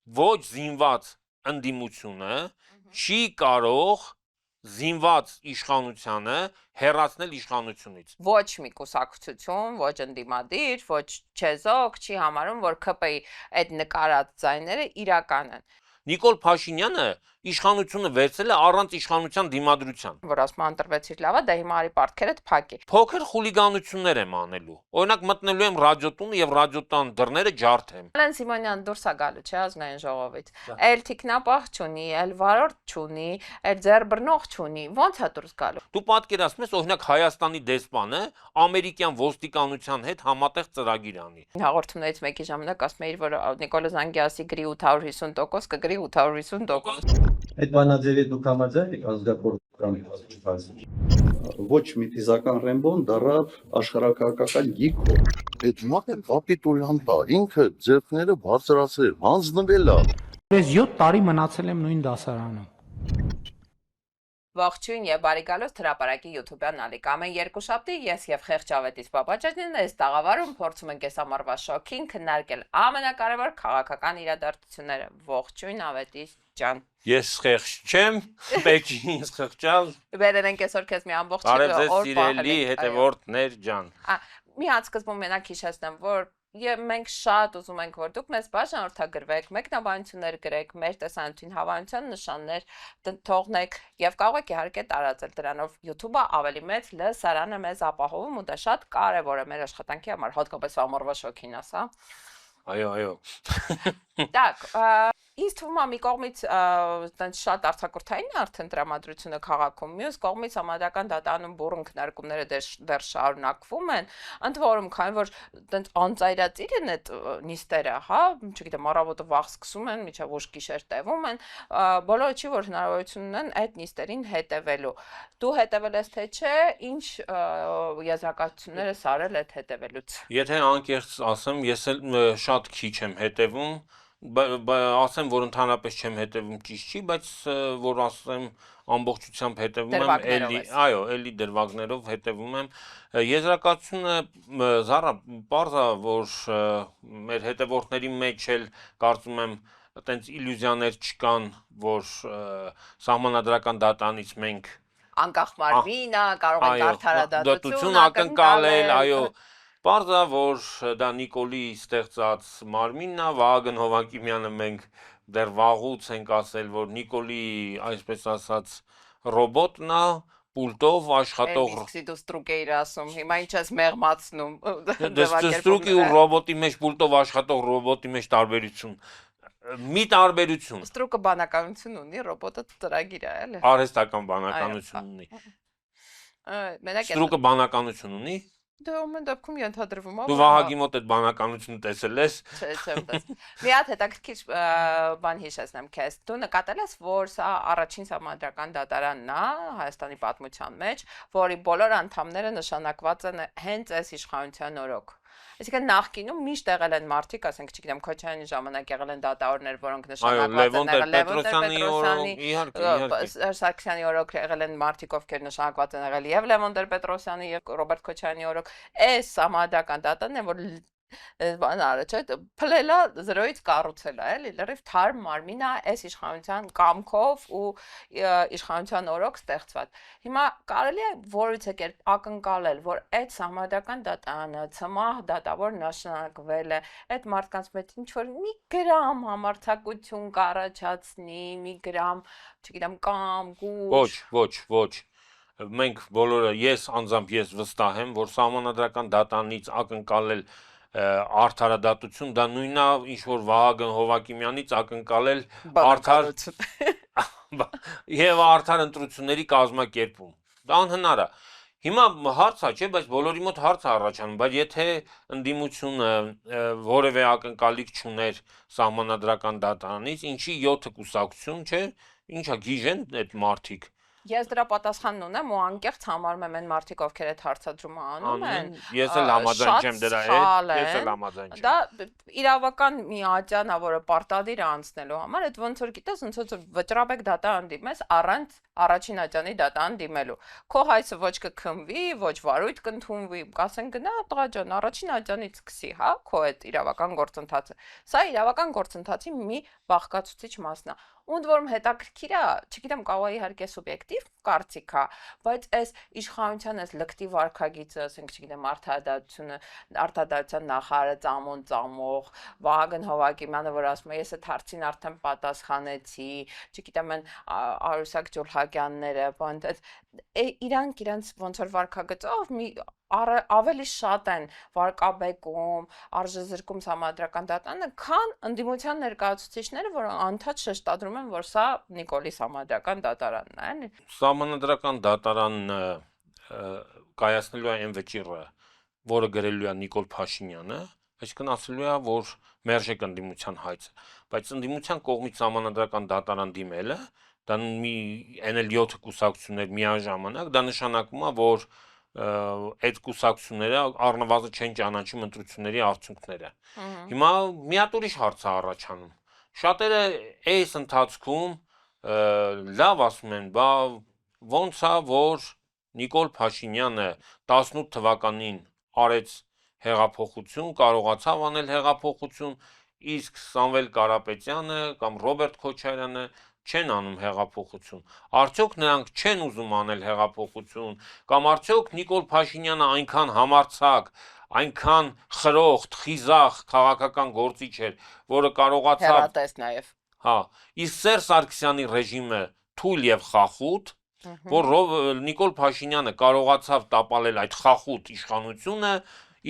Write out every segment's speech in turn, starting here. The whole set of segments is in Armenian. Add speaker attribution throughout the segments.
Speaker 1: ոչ զինված ընդդիմությունը չի կարող զինված իշխանությանը հեռացնել իշխանությունից։
Speaker 2: Ոչ մի կուսակցություն, ոչ ընդդիմադիր, ոչ չեզոք չի համարում, որ ԿՊ-ի այդ նկարած ձայները իրական են։
Speaker 1: Նիկոլ Փաշինյանը իշխանությունը վերցել է առանց իշխանության դիմադրության։
Speaker 2: Որ ասում ընտրվեցիր լավա, դա հիմա արի պարտքերդ փակի։
Speaker 1: Փոքր խուլիգանություններ եմ անելու։ Օրինակ մտնելու եմ ռադիոտուն եւ ռադիոտան դռները ջարդեմ։
Speaker 2: Ալեն Սիմոնյան դուրս է գալու, չէ, ազգային ժողովից։ Էլ թիկնապահ չունի, էլ վարորդ չունի, էլ ձերբռնող չունի։ Ո՞նց է դուրս գալու։
Speaker 1: Դու պատկերացնես, օրինակ Հայաստանի դեսպանը ամերիկյան ոստիկանության հետ համատեղ ծրագիր անի։
Speaker 2: Հաղորդումներից մեկի ժամանակ ասում էիր, որ Նիկոլա Զանգիասի գրի 850%, կգրի 850%։
Speaker 3: Այդ բանաձևի դուք համաձայն եք ազգակորպորական կազմի։ Ոչ մի ֆիզիկական Ռեմբոն դառավ աշխարհակահաղական գիգ։
Speaker 4: Այդ մակը կապիտուլյան տա, ինքը ձեռքները բարձրացրել, հանձնվել է։
Speaker 5: Ես 7 տարի մնացել եմ նույն դասարանում։
Speaker 2: Ողջույն եւ բարի գալոս հրապարակի YouTube-յան ալիք։ Ամեն երկուշաբթի ես եւ Խեղճավետից Պապաջանյանն այս տաղավարում փորձում ենք այս ամառվա շոքին քննարկել ամենակարևոր քաղաքական իրադարձությունները։ Ողջույն Ավետիս ջան։
Speaker 1: Ես խեղճ չեմ, պետք չի ինձ խղճալ։
Speaker 2: Վերել ենք այսօր քեզ մի ամբողջ
Speaker 1: Բարև ձեզ սիրելի հետևորդներ ջան։
Speaker 2: Մի հատ սկզբում մենակ հիշեցնեմ, որ մենք շատ ուզում ենք, որ դուք մեզ բաժանորդագրվեք, մեկնաբանություններ գրեք, մեր տեսանյութին հավանության նշաններ թողնեք եւ կարող եք իհարկե տարածել դրանով YouTube-ը ավելի մեծ լսարան է մեզ ապահովում ու դա շատ կարեւոր է մեր աշխատանքի համար, հատկապես ամառվա շոքին, ասա։
Speaker 1: Այո։
Speaker 2: Так, ինձ թվում է մի կողմից այդպես շատ արձակուրդային է արդեն տրամադրությունը քաղաքում, մյուս կողմից համադական դատարանում բուրըն քննարկումները դեռ շարունակվում են, ընդ որում քանի որ այդպես անծայրածիր են այդ նիստերը, հա, չգիտեմ, առավոտը վաղ սկսում են, մինչև ուշ գիշեր տևում են, բոլորը չի որ հնարավորություն ունեն այդ նիստերին հետևելու։ Դու հետևել ես թե չէ, ինչ եզրակացություններ ես արել այդ հետևելուց։
Speaker 1: Եթե անկեղծ ասեմ, ես էլ շատ քիչ եմ հետևում, ասեմ, որ ընդհանրապես չեմ հետևում ճիշտ չի, բայց որ ասեմ ամբողջությամբ հետևում եմ, էլի դրվագներով հետևում եմ։ Եզրակացությունը զառա բարձա, որ մեր հետևորդների մեջ էլ կարծում եմ այտենց իլյուզիաներ չկան, որ սահմանադրական դատարանից մենք
Speaker 2: անկախ մարմինը կարող ենք
Speaker 1: արդարադատություն ակնկալել, այո։ Պարզա, որ դա Նիկոլի ստեղծած մարմինն է, Վահագն Հովակիմյանը մենք դեռ վաղուց ենք ասել, որ Նիկոլի, այսպես ասած, ռոբոտն է, պուլտով աշխատող։
Speaker 2: Դու ստրուկ էիր ասում, հիմա ինչ ես մեղմացնում։
Speaker 1: Ստրուկի ու ռոբոտի մեջ պուլտով աշխատող ռոբոտի մեջ տարբերություն։ Մի տարբերություն։
Speaker 2: Ստրուկը բանականություն ունի, ռոբոտը ծրագիր է, էլի։
Speaker 1: Արհեստական բանականություն ունի։ Ստրուկը բանականություն ունի։
Speaker 2: Դե ամեն դեպքում ենթադրվում է։
Speaker 1: Դու Վահագի մոտ այդ բանականությունը տեսել ես։
Speaker 2: Չեմ տեսել։ Մի հատ հետաքրքիր բան հիշեցնեմ քեզ։ Դու նկատել ես, որ սա առաջին սահմանադրական դատարանն է Հայաստանի պատմության մեջ, որի բոլոր անդամները նշանակված են հենց այս իշխանության օրոք։ Այսինքն նախկինում միշտ եղել են մարդիկ, ասենք, չգիտեմ, Քոչարյանի ժամանակ եղել են դատավորներ, որոնք նշանակված են Լևոն Տեր-Պետրոսյանի, Սարգսյանի օրոք եղել են մարդիկ, ովքեր նշանակված են եղել եւ Լևոն Տեր-Պետրոսյանի եւ Ռոբերտ Քոչարյանի օրոք։ Այս համադական դատարանն է, որ բան արը, չէ՞, փլելա 0-ից կառուցելա, էլի, լրիվ թարմ մարմին է այս իշխանության կամքով ու իշխանության օրոք ստեղծված։ Հիմա կարելի է որևէ կերպ ակնկալել, որ այդ համադական դատարանը ցմահ դատավոր նշանակվել է, այդ մարդկանց մեջ ինչ որ մի գրամ համարձակություն կառաջացնի, մի գրամ, չգիտեմ, կամ գուշ։
Speaker 1: Ոչ։ Մենք բոլորը, ես անձամբ ես վստահ եմ, որ սահմանադրական դատարանից ակնկալել արդարադատություն, դա նույնն է, ինչ որ Վահագն Հովակիմյանից ակնկալել արդար եւ արդար ընտրությունների կազմակերպում։ Դա անհնար է։ Հիմա հարց է, չէ, բայց բոլորի մոտ հարց է առաջանում, բայց եթե ընդդիմությունը որևէ ակնկալիք չուներ սահմանադրական դատարանից, ինչի 7 կուսակցություն, չէ, ինչա գիժ են այդ մարդիկ։
Speaker 2: Ես դրա պատասխանն ունեմ ու անկեղծ համարում եմ այն մարդիկ, ովքեր այդ հարցադրումը անում են։
Speaker 1: Ես էլ համաձայն չեմ դրա հետ, ես էլ համաձայն չեմ։
Speaker 2: Դա իրավական մի ատյան է, որը պարտադիր է անցնելու համար, այդ ոնց որ գիտես, ոնց որ վճռաբեկ դատան դիմես առանց առաջին ատյանի դատան դիմելու։ Քո հայցը ոչ կքնվի, ոչ վարույթ կընդունվի, կասեն գնա տղա ջան, առաջին ատյանից սկսի, հա, քո այդ իրավական գործընթացը։ Սա իրավական գործընթացի մի բաղկացուցիչ մասն է։ Ընդ որում հետաքրքիր է, չգիտեմ, կարող է իհարկե սուբյեկտիվ կարծիք է, բայց այս իշխանության այս լկտի վարքագիծը, ասենք, չգիտեմ, արդարադատության նախարարը ծամոն ծամող, Վահագն Հովակիմյանը, որ ասում է, ես այդ հարցին արդեն պատասխանեցի, չգիտեմ, այն Արուսակ Ջուլհակյանները, բան իրանք ոնց որ վարքագծով մի ավելի շատ են վարկաբեկում, արժեզրկում համադրական դատանը, քան ընդդիմության ներկայացուցիչները, որոնք անդադ շեշտադրում են, որ սա Նիկոլի համադրական դատարանն է, էլի։
Speaker 1: Համադրական դատարանն կայացնելու է այն վճիռը, որը գրելու է Նիկոլ Փաշինյանը, այսինքն ասելու է, որ մերժեք ընդդիմության հայցը, բայց ընդդիմության կողմից համադրական դատարան դիմելը, դա մի 7 կուսակցություններ միաժամանակ, դա նշանակում է, որ այդ կուսակցությունները առնվազն չեն ճանաչում ընտրությունների արդյունքները։ Հիմա մի հատ ուրիշ հարց է առաջանում։ Շատերը այս ընթացքում լավ ասում են, բա ոնց է, որ Նիկոլ Փաշինյանը 18 թվականին արեց հեղափոխություն, կարողացավ անել հեղափոխություն, իսկ Սամվել Կարապետյանը կամ Ռոբերտ Քոչարյանը չեն անում հեղափոխություն։ Արդյոք նրանք չեն ուզում անել հեղափոխություն, կամ արդյոք Նիկոլ Փաշինյանը այնքան համարձակ, այնքան խրոխտ, խիզախ քաղաքական գործիչ էր, որը կարողացավ
Speaker 2: Հեռատես նաև։
Speaker 1: Հա, իսկ Սերժ Սարգսյանի ռեժիմը թույլ եւ խախուտ, որ Նիկոլ Փաշինյանը կարողացավ տապալել այդ խախուտ իշխանությունը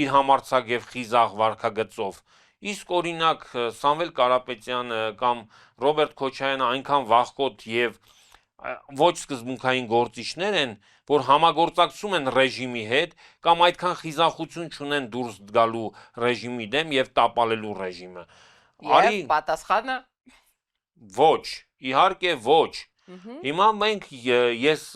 Speaker 1: իր համարձակ եւ խիզախ վարքագծով։ Իսկ օրինակ Սամվել Կարապետյանը կամ Ռոբերտ Քոչարյանը այնքան վախկոտ եւ ոչ սկզբունքային գործիչներ են, որ համագործակցում են ռեժիմի հետ կամ այդքան խիզախություն չունեն դուրս գալու ռեժիմի դեմ եւ տապալելու ռեժիմը։
Speaker 2: Արի պատասխանը
Speaker 1: ոչ, իհարկե ոչ։ Հիմա մենք ես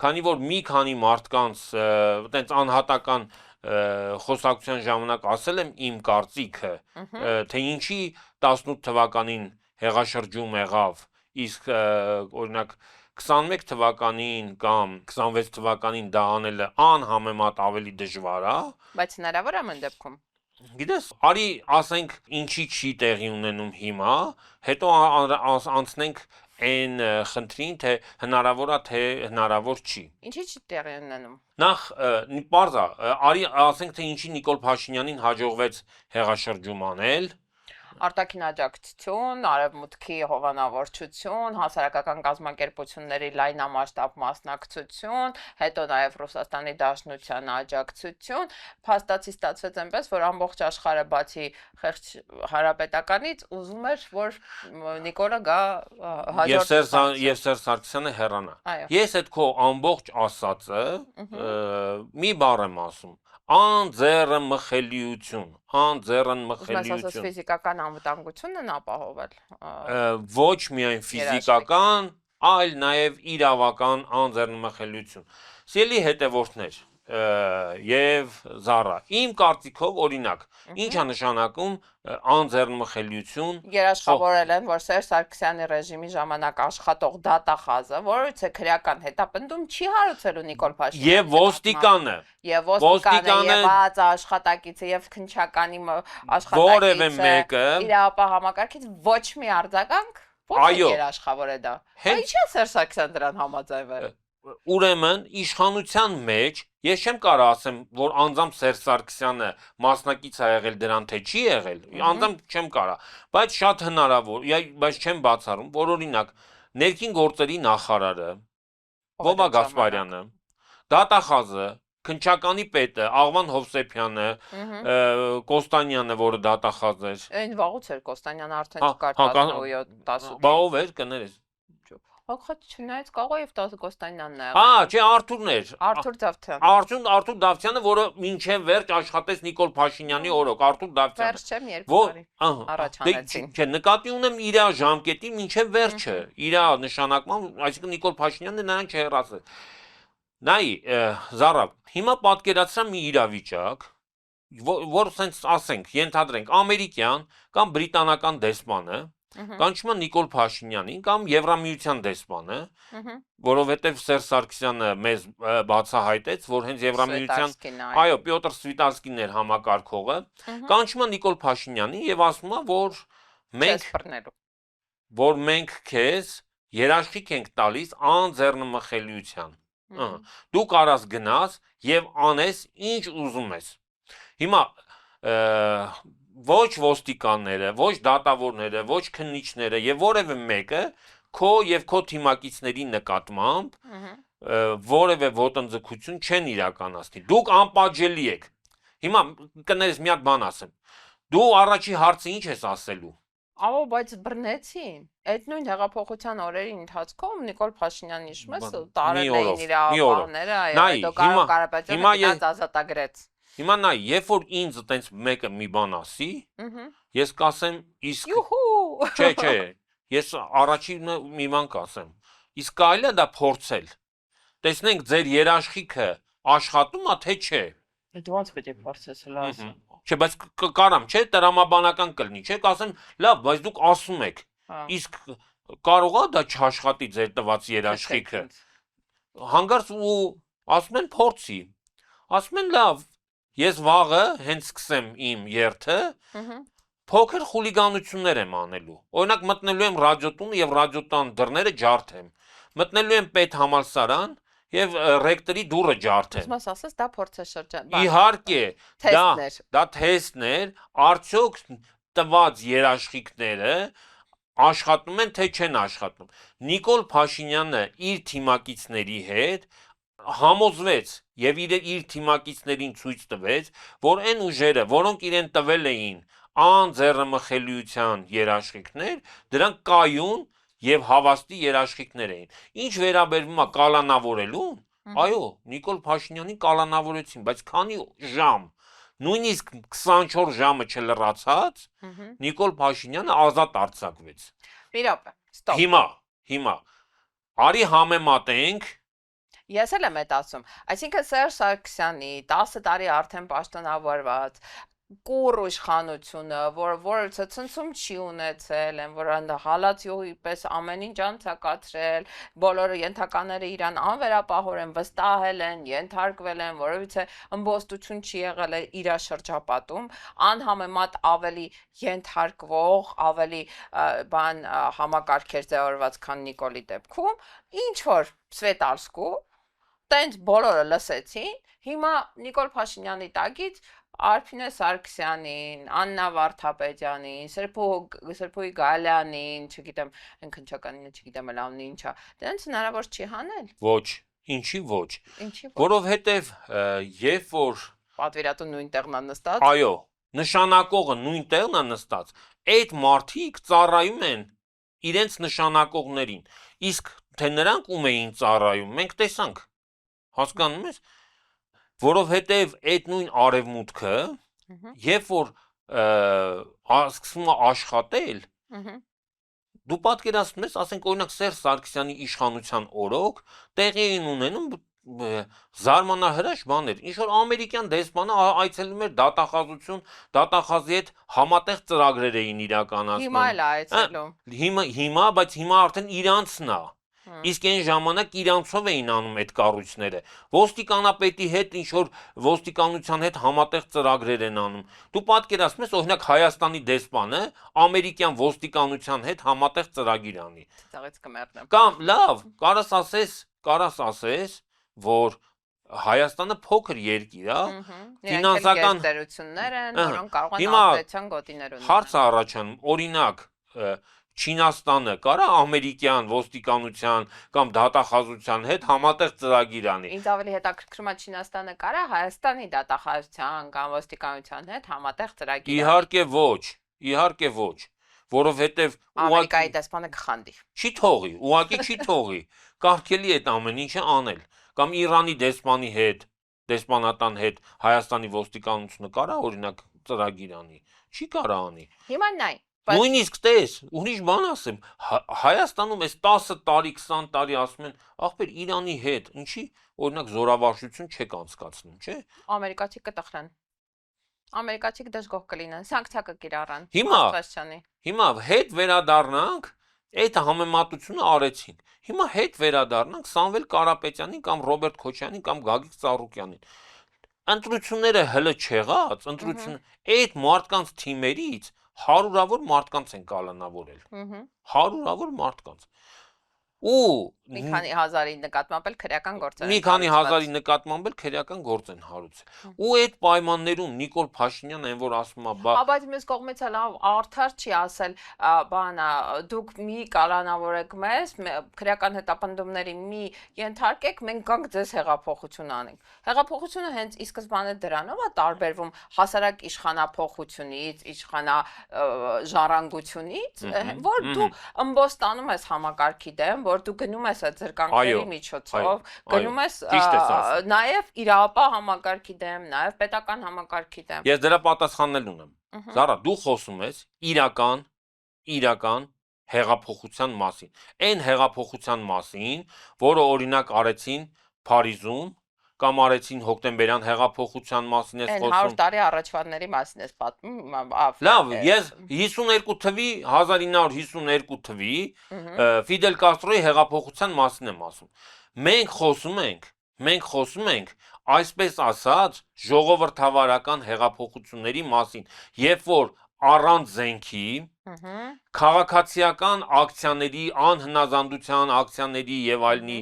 Speaker 1: քանի որ մի քանի մարդկանց այտենց անհատական խոսակցության ժամանակ ասել եմ իմ կարծիքը, թե ինչի 18 թվականին հեղաշրջում եղավ, իսկ օրինակ 21 թվականին կամ 26 թվականին դա անելը անհամեմատ ավելի դժվար է,
Speaker 2: բայց հնարավոր է մեն դեպքում։
Speaker 1: Գիտես, արի ասենք ինչի չի տեղի ունենում հիմա, հետո անցնենք այն խնդրին, թե հնարավոր է, թե հնարավոր չի։
Speaker 2: Ինչի չի տեղի ունենում։
Speaker 1: Նախ պարզ է, արի ասենք թե ինչի Նիկոլ Փաշինյանին հաջողվեց հեղաշրջում անել,
Speaker 2: արտաքին աջակցություն, արևմուտքի հովանավորչություն, հասարակական կազմակերպությունների լայնամասշտաբ մասնակցություն, հետո նաև Ռուսաստանի Դաշնության աջակցություն, փաստացի ստացվեց այնպես, որ ամբողջ աշխարհը բացի խեղճ հանրապետականից ուզում էր, որ Նիկոլը գա հաջորդ
Speaker 1: եւ Սերժ Սարգսյանը հեռանա։
Speaker 2: Այո։
Speaker 1: Ես այդ քո ամբողջ ասածը մի բառ եմ ասում. անձեռնմխելիություն,
Speaker 2: Ուսումնասիրած ֆիզիկական անվտանգությունն են ապահովել։
Speaker 1: Ոչ միայն ֆիզիկական, այլ նաև իրավական անձեռնմխելիություն։ Սիրելի հետևորդներ եւ Զարա, իմ կարծիքով օրինակ, ինչ է նշանակում անձեռնմխելիություն։
Speaker 2: Երաշխավորել են, որ Սերժ Սարգսյանի ռեժիմի ժամանակ աշխատող դատախազը, որից է քրեական հետապնդում չի հարուցելու Նիկոլ Փաշինյանը։
Speaker 1: Եվ ոստիկանը,
Speaker 2: եւ եւ բաց աշխատակիցը եւ քնչականի
Speaker 1: որևէ մեկը
Speaker 2: իրապահ համակարգից ոչ մի արձագանք ոչ երաշխավոր է դա։ Ինչի՞ է Սերժ Սարգսյանը դրան համաձայնվել։
Speaker 1: Ուրեմն իշխանության մեջ ես չեմ կարող ասեմ, որ անձամբ Սերժ Սարգսյանը մասնակից է եղել դրան, թե չի եղել, անձամբ չեմ կարող, բայց շատ հնարավոր, բայց չեմ բացառում, որ օրինակ ներքին գործերի նախարարը Վոմա Գասպարյանը, դատախազը, քնչականի պետը Աղվան Հովսեփյանը, Կոստանյանը, որը դատախազ էր։
Speaker 2: Այն վաղուց էր Կոստանյանը արդեն չկար 17-10։
Speaker 1: Բա ով էր կներես։
Speaker 2: Հոգա չնայած կարող է եւ Դասգոստանյանն է։
Speaker 1: Հա, չէ, Արթուրն էր։
Speaker 2: Արթուր Դավթյան։
Speaker 1: Արթուր Դավթյանը, որը մինչև վերջ աշխատեց Նիկոլ Փաշինյանի օրոք, Արթուր Դավթյանը։
Speaker 2: Վերջ չեմ 2 տարի առաջ անեցին։
Speaker 1: Չէ, նկատի ունեմ իր ժամկետի մինչև վերջը, իր նշանակման, այսինքն Նիկոլ Փաշինյանն է նրան չհեռացել։ Նայ, Զարա, հիմա պատկերացրա մի իրավիճակ, որ սենց ասենք, ենթադրենք, ամերիկյան կամ բրիտանական դեսպանը կանչում են Նիկոլ Փաշինյանին կամ Եվրամիության դեսպանը, որովհետև Սերժ Սարգսյանը մեզ բացահայտեց, որ հենց Եվրամիության, այո, Պյոտր Սվիտալսկին էր համակարգողը, կանչում են Նիկոլ Փաշինյանին եւ ասում է, որ մենք քեզ երաշխիք ենք տալիս անձեռնմխելիության։ Դու կարաս գնաս եւ անես ինչ ուզում ես։ Հիմա ոչ ոստիկանները, ոչ դատավորները, ոչ քննիչները եւ որևէ մեկը քո եւ քո թիմակիցների նկատմամբ որևէ ոտնձգություն չեն իրականացնի։ Դուք անպատժելի եք։ Հիմա կներես մի հատ բան ասեմ։ Դու առաջի հարցը ինչ ես ասելու։
Speaker 2: Ահա, բայց բռնեցին։ Այդ նույն հեղափոխության օրերի ընթացքում Նիկոլ Փաշինյանն հիշում ես տարել էին իր ապահները, այո, Կարո Կարապետյանը ազատագրեց։
Speaker 1: Հիմա նայ, երբ որ ինձ այտենց մեկը մի բան ասի, ես կասեմ, իսկ չէ, ես առաջինը մի բան կասեմ, իսկ կարելի է դա փորձել։ Տեսնենք ձեր երաշխիքը աշխատում է թե չէ։
Speaker 2: Դու ոնց պետք է փորձես լավ։
Speaker 1: Չէ, բայց կարամ, չէ, տրամաբանական կլինի, չէ, կասեմ, լավ, բայց դուք ասում եք, իսկ կարող է դա չաշխատի ձեր տված երաշխիքը։ Հանկարծ ու ասում են փորձի։ Ասում են լավ, ես վաղը հենց սկսեմ իմ երթը, փոքր խուլիգանություններ եմ անելու։ Օրինակ մտնելու եմ ռադիոտուն եւ ռադիոտան դռները ջարդեմ։ Մտնելու եմ պետհամալսարան եւ ռեկտորի դուռը ջարդեմ։
Speaker 2: Ուսմաս ասես դա փորձաշրջան։
Speaker 1: Իհարկե,
Speaker 2: թեստներ։
Speaker 1: դա թեստներ, արդյոք տված երաշխիքները աշխատում են թե չեն աշխատում։ Նիկոլ Փաշինյանը իր թիմակիցների հետ համոզվեց եւ իր թիմակիցներին ցույց տվեց, որ այն ուժերը, որոնք իրեն տվել էին անձեռնմխելիության երաշխիքներ, դրանք կայուն եւ հավաստի երաշխիքներ էին։ Ինչ վերաբերվում է կալանավորելուն, այո, Նիկոլ Փաշինյանին կալանավորեցին, բայց քանի ժամ, նույնիսկ 24 ժամը չլրացած, Նիկոլ Փաշինյանը ազատ արձակվեց։
Speaker 2: Մի րոպե, ստոպ։
Speaker 1: Հիմա արի համեմատենք։
Speaker 2: Ես էլ եմ այդ ասում, այսինքն Սերժ Սարգսյանի 10 տարի արդեն պաշտոնավորված կուր իշխանությունը, որ ցնցում չի ունեցել, որ հալածյոհի պես ամեն ինչ անցակացրել, բոլորը ենթականները իրան անվերապահորեն վստահել են, ենթարկվել են, որովհետեւ ըմբոստություն չի եղել իր շրջապատում, անհամեմատ ավելի ենթարկվող, ավելի բան համակարգեր ձևավորված, քան Նիկոլի դեպքում, ինչ որ Սվետալսկու տենց բոլորը լսեցին, հիմա Նիկոլ Փաշինյանի տակից Արփինե Սարգսյանին, Աննա Վարդապետյանին, Սրփոյի Գալյանին, չգիտեմ, այն քնչականինը չգիտեմ էլ անունը ինչա, դրանց հնարավոր չի հանել։
Speaker 1: Ոչ, ինչի ոչ։ Որովհետև երբ որ
Speaker 2: պատվիրատու նույն տեղն է նստած։
Speaker 1: Այո, նշանակողը նույն տեղն է նստած, այդ մարդիկ ծառայում են իրենց նշանակողներին։ Իսկ թե նրանք ում էին ծառայում, մենք տեսանք։ Հասկանում ես։ Որովհետև այդ նույն արևմուտքը, երբ որ սկսում է աշխատել, դու պատկերացնում ես, ասենք օրինակ Սերժ Սարգսյանի իշխանության օրոք տեղի էին ունենում զարմանահրաշ բաներ, ինչ որ ամերիկյան դեսպանը այցելում էր դատախազություն, դատախազի հետ համատեղ ծրագրեր էին իրականացնում։
Speaker 2: Հիմա էլ այցելում։
Speaker 1: Հիմա, բայց հիմա արդեն իրանցն է։ Իսկ այն ժամանակ իրանցով էին անում այդ կառույցները։ Ոստիկանապետի հետ ինչ որ ոստիկանության հետ համատեղ ծրագրեր են անում։ Դու պատկերացնում ես, օրինակ Հայաստանի դեսպանը ամերիկյան ոստիկանության հետ համատեղ ծրագիր անի։
Speaker 2: Ցավից կմեռնեմ։
Speaker 1: Կամ լավ, կարաս ասես, որ Հայաստանը փոքր երկիր է, ֆինանսական
Speaker 2: դերություններ են, որոնք կարող են ազդեցության գոտիներ ունենալ։
Speaker 1: Հարց առաջանում, օրինակ Չինաստանը կարա ամերիկյան ոստիկանության կամ դատախազության հետ համատեղ ծրագիր անի։
Speaker 2: Ինձ ավելի հետաքրքրում է Չինաստանը կարա Հայաստանի դատախազության կամ ոստիկանության հետ համատեղ ծրագիր անի։
Speaker 1: Իհարկե ոչ։ որովհետև
Speaker 2: Ամերիկայի դեսպանը կխանդի։
Speaker 1: չի թողի, ուղղակի չի թողի։ Կարգելի է այդ ամեն ինչը անել։ Կամ Իրանի դեսպանի հետ, դեսպանատան հետ Հայաստանի ոստիկանությունը կարա օրինակ ծրագիր անի։ Չի կարա անի։
Speaker 2: Հիմա նայ,
Speaker 1: Նույնիսկ տես, ուրիշ բան ասեմ, Հայաստանում այս 10 տարի, 20 տարի ասում են, ախպեր Իրանի հետ, ինչի օրինակ զորավարժություն չեք անցկացնում, չէ՞։
Speaker 2: ամերիկացի կտխրան։ Ամերիկացիք դժգոհ կլինեն, սանկցիա կկիրառան։
Speaker 1: Հիմա հետ վերադառնանք, այդ համեմատությունը արեցինք։ Հիմա հետ վերադառնանք Սամվել Կարապետյանին կամ Ռոբերտ Քոչյանին կամ Գագիկ Ծառուկյանին։ Ընտրությունները հələ չեղած, այդ մարդկանց թիմերից հարյուրավոր մարդկանց են կալանավորել։ Հարյուրավոր մարդկանց։ Ու
Speaker 2: մի քանի հազարի նկատմամբ էլ քրեական գործ են։
Speaker 1: Մի քանի հազարի նկատմամբ էլ քրեական գործ են հարուցել։ Ու այդ պայմաններում Նիկոլ Փաշինյանը այն որ ասում է,
Speaker 2: բայց մյուս կողմից էլ արդար չի ասել, բանա, դուք մի կալանավորեք մեզ, քրեական հետապնդումների մի ենթարկեք, մենք գանք ձեզ հեղափոխություն անենք։ Հեղափոխությունը հենց ի սկզբանե դրանով է տարբերվում հասարակ իշխանափոխությունից, իշխանա ժառանգությունից, որ դու ըմբոստանում ես համակարգի դեմ, որ դու գնում ես այդ զրկանքների միջոցով, գնում ես նաև իրավապահ համակարգի դեմ, նաև պետական համակարգի դեմ։
Speaker 1: Ես դրա պատասխանն ունեմ։ Զարա, դու խոսում ես իրական հեղափոխության մասին։ Այն հեղափոխության մասին, որը օրինակ արեցին Փարիզում կամ արեցին հոկտեմբերյան հեղափոխության մասին ես խոսում։
Speaker 2: Այն 100 տարի առաջվանների մասին ես պատմում։
Speaker 1: Լավ, ես 52 թվի 1952 թվի Ֆիդել Կաստրոյի հեղափոխության մասին եմ ասում։ Մենք խոսում ենք այսպես ասած ժողովրդավարական հեղափոխությունների մասին, երբ որ առանց զենքի քաղաքացիական ակցիաների, անհնազանդության ակցիաների եւ այլնի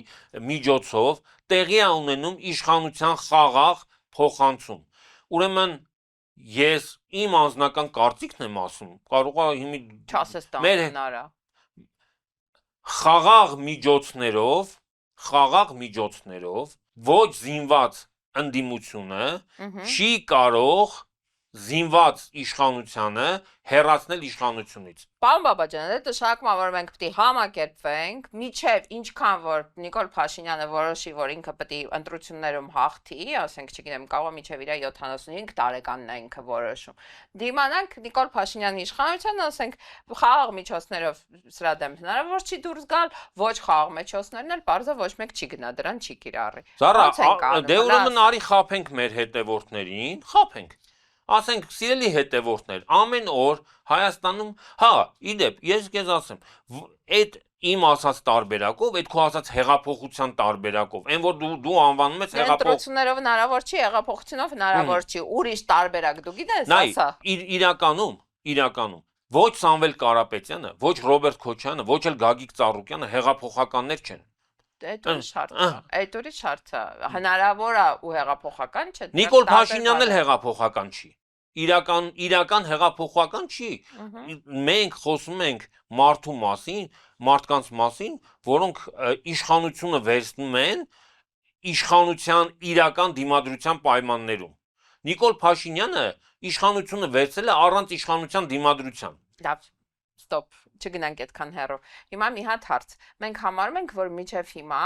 Speaker 1: միջոցով տեղի է ունենում իշխանության խաղաղ փոխանցում։ Ուրեմն ես իմ անձնական կարծիքն եմ ասում, կարող է հիմի
Speaker 2: չասես տանարա
Speaker 1: խաղաղ միջոցներով ոչ զինված ընդդիմությունը չի կարող զինված իշխանությանը հեռացնել իշխանությունից։
Speaker 2: Պարոն Բաբաջան, դա շարունակում է, որ մենք պետք է համակերպվենք, միջև ինչքան որ Նիկոլ Փաշինյանը որոշի, որ ինքը պետք է ընտրություններում հաղթի, ասենք, չգիտեմ, կարող է միջև իր 75 տարեկանն է ինքը որոշում։ Դիմանանք Նիկոլ Փաշինյանի իշխանությանը, ասենք, խաղաղ միջոցներով սրա դեմ հնարավոր չի դուրս գալ, ոչ խաղաղ միջոցներն էլ բարձր ոչ մեկ չի գնա, դրան չի կիրառի։
Speaker 1: Զարա, դե ուրեմն արի խափենք մեր հետևորդներին, խափենք։ Ասենք, սիրելի հետևորդներ, ամեն օր Հայաստանում, իդեպ, ես քեզ ասեմ, այդ իմ ասած տարբերակով, այդ քո ասած հեղափոխության տարբերակով, այն որ դու անվանում ես
Speaker 2: ընտրություններով հնարավոր չի, հեղափոխությունով հնարավոր չի, ուրիշ տարբերակ դու գիտես, ասա։
Speaker 1: Իրականում ոչ Սամվել Կարապետյանը, ոչ Ռոբերտ Քոչյանը, ոչ էլ Գագիկ Ծառուկյանը հեղափոխականներ չեն։
Speaker 2: Այդ ուրիշ հարց է, հնարավոր է ու հեղափոխական չէ։
Speaker 1: Նիկոլ Փաշինյանն էլ հեղափոխական չի։ Իրական հեղափոխական չի։ Մենք խոսում ենք մարդու մասին, մարդկանց մասին, որոնք իշխանությունը վերցնում են իշխանության իրական դիմադրության պայմաններում։ Նիկոլ Փաշինյանը իշխանությունը վերցրել է առանց իշխանության դիմադրության։
Speaker 2: Լավ, ստոպ, չգնանք այդքան հեռու։ Հիմա մի հատ հարց։ Մենք համարում ենք, որ մինչև հիմա